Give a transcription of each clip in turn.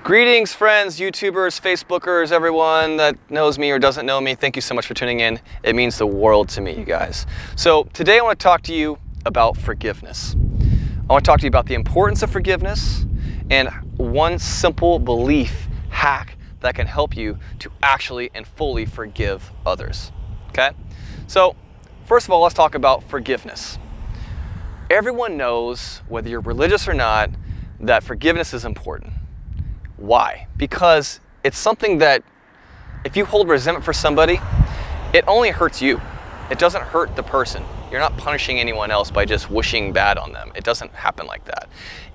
Greetings, friends, YouTubers, Facebookers, everyone that knows me or doesn't know me. Thank you so much for tuning in. It means the world to me, you guys. So today I want to talk to you about forgiveness. I want to talk to you about the importance of forgiveness and one simple belief hack that can help you to actually and fully forgive others. Okay? So first of all, let's talk about forgiveness. Everyone knows, whether you're religious or not, that forgiveness is important. Why? Because it's something that if you hold resentment for somebody, it only hurts you. It doesn't hurt the person. You're not punishing anyone else by just wishing bad on them. It doesn't happen like that.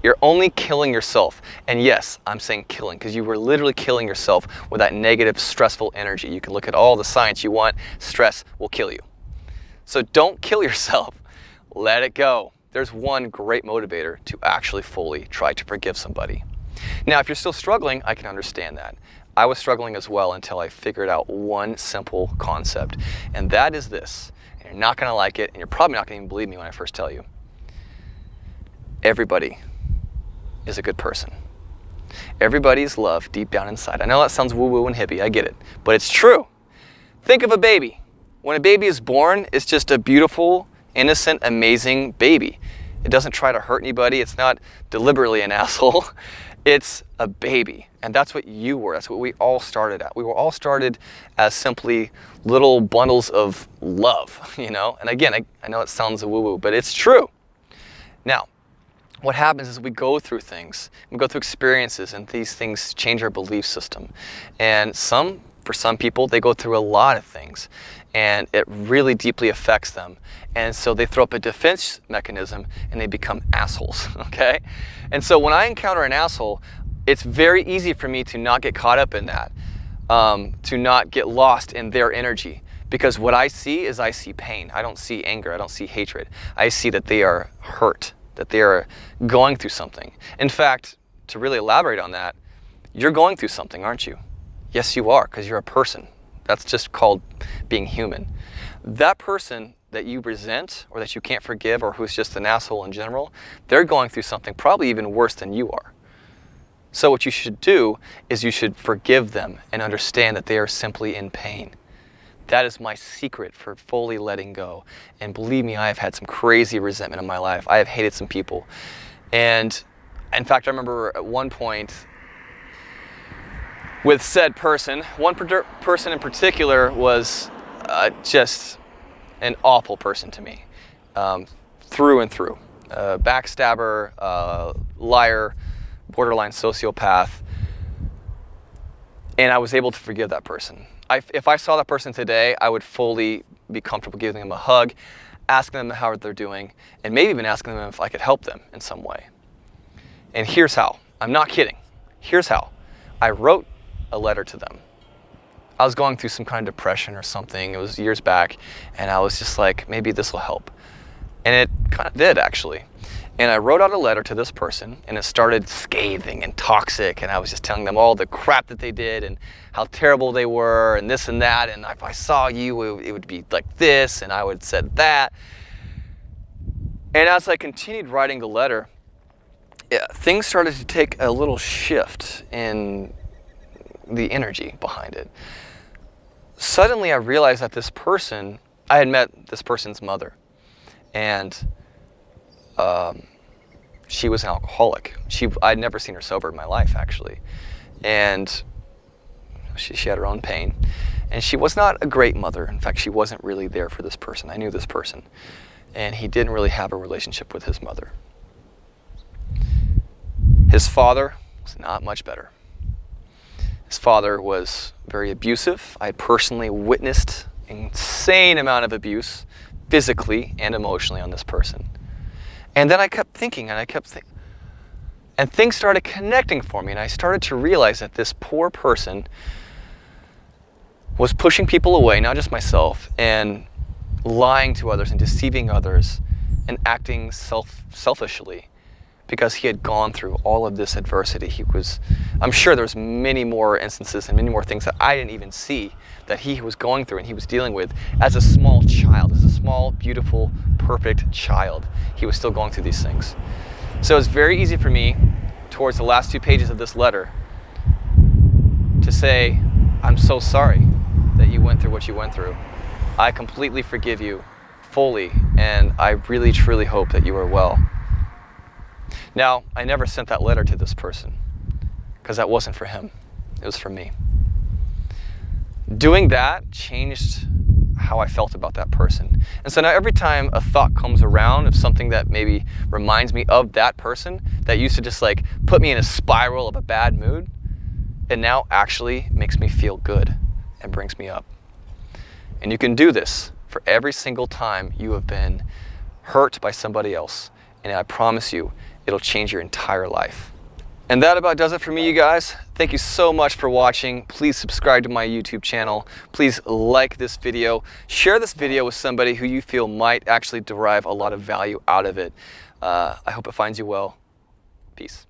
You're only killing yourself. And yes, I'm saying killing because you were literally killing yourself with that negative, stressful energy. You can look at all the science you want. Stress will kill you. So don't kill yourself. Let it go. There's one great motivator to actually fully try to forgive somebody. Now, if you're still struggling, I can understand that. I was struggling as well until I figured out one simple concept, and that is this. And you're not going to like it, and you're probably not going to even believe me when I first tell you. Everybody is a good person. Everybody's loved deep down inside. I know that sounds woo-woo and hippie, I get it, but it's true. Think of a baby. When a baby is born, it's just a beautiful, innocent, amazing baby. It doesn't try to hurt anybody. It's not deliberately an asshole. It's a baby. And that's what you were. That's what we all started at. We were all started as simply little bundles of love, you know? And again, I know it sounds woo-woo, but it's true. Now, what happens is we go through things. We go through experiences, and these things change our belief system. And for some people, they go through a lot of things, and it really deeply affects them. And so they throw up a defense mechanism and they become assholes, okay? And so when I encounter an asshole, it's very easy for me to not get caught up in that, to not get lost in their energy. Because what I see is I see pain. I don't see anger. I don't see hatred. I see that they are hurt, that they are going through something. In fact, to really elaborate on that, you're going through something, aren't you? Yes, you are, because you're a person. That's just called being human. That person that you resent or that you can't forgive or who's just an asshole in general, they're going through something probably even worse than you are. So what you should do is you should forgive them and understand that they are simply in pain. That is my secret for fully letting go. And believe me, I have had some crazy resentment in my life. I have hated some people. And in fact, I remember at one point with said person, one person in particular was just an awful person to me, through and through. Backstabber, liar, borderline sociopath. And I was able to forgive that person. If I saw that person today, I would fully be comfortable giving them a hug, asking them how they're doing, and maybe even asking them if I could help them in some way. And here's how. I'm not kidding. Here's how. I wrote a letter to them. I was going through some kind of depression or something. It was years back, and I was just like, maybe this will help. And it kind of did, actually. And I wrote out a letter to this person, and it started scathing and toxic, and I was just telling them all the crap that they did and how terrible they were and this and that, and if I saw you, it would be like this, and I would said that. And as I continued writing the letter, things started to take a little shift in the energy behind it. Suddenly I realized that this person, I had met this person's mother, and she was an alcoholic. I'd never seen her sober in my life, actually. And she had her own pain. And she was not a great mother. In fact, she wasn't really there for this person. I knew this person. And he didn't really have a relationship with his mother. His father was not much better. His father was very abusive. I personally witnessed an insane amount of abuse, physically and emotionally, on this person. And then I kept thinking, and things started connecting for me, and I started to realize that this poor person was pushing people away, not just myself, and lying to others and deceiving others and acting selfishly. Because he had gone through all of this adversity. I'm sure there's many more instances and many more things that I didn't even see that he was going through and he was dealing with as a small child, as a small, beautiful, perfect child. He was still going through these things. So it's very easy for me, towards the last 2 pages of this letter, say, I'm so sorry that you went through what you went through. I completely forgive you fully, and I really truly hope that you are well. Now, I never sent that letter to this person because that wasn't for him. It was for me. Doing that changed how I felt about that person. And so now every time a thought comes around of something that maybe reminds me of that person that used to just like put me in a spiral of a bad mood, it now actually makes me feel good and brings me up. And you can do this for every single time you have been hurt by somebody else. And I promise you, it'll change your entire life. And that about does it for me, you guys. Thank you so much for watching. Please subscribe to my YouTube channel. Please like this video. Share this video with somebody who you feel might actually derive a lot of value out of it. I hope it finds you well. Peace.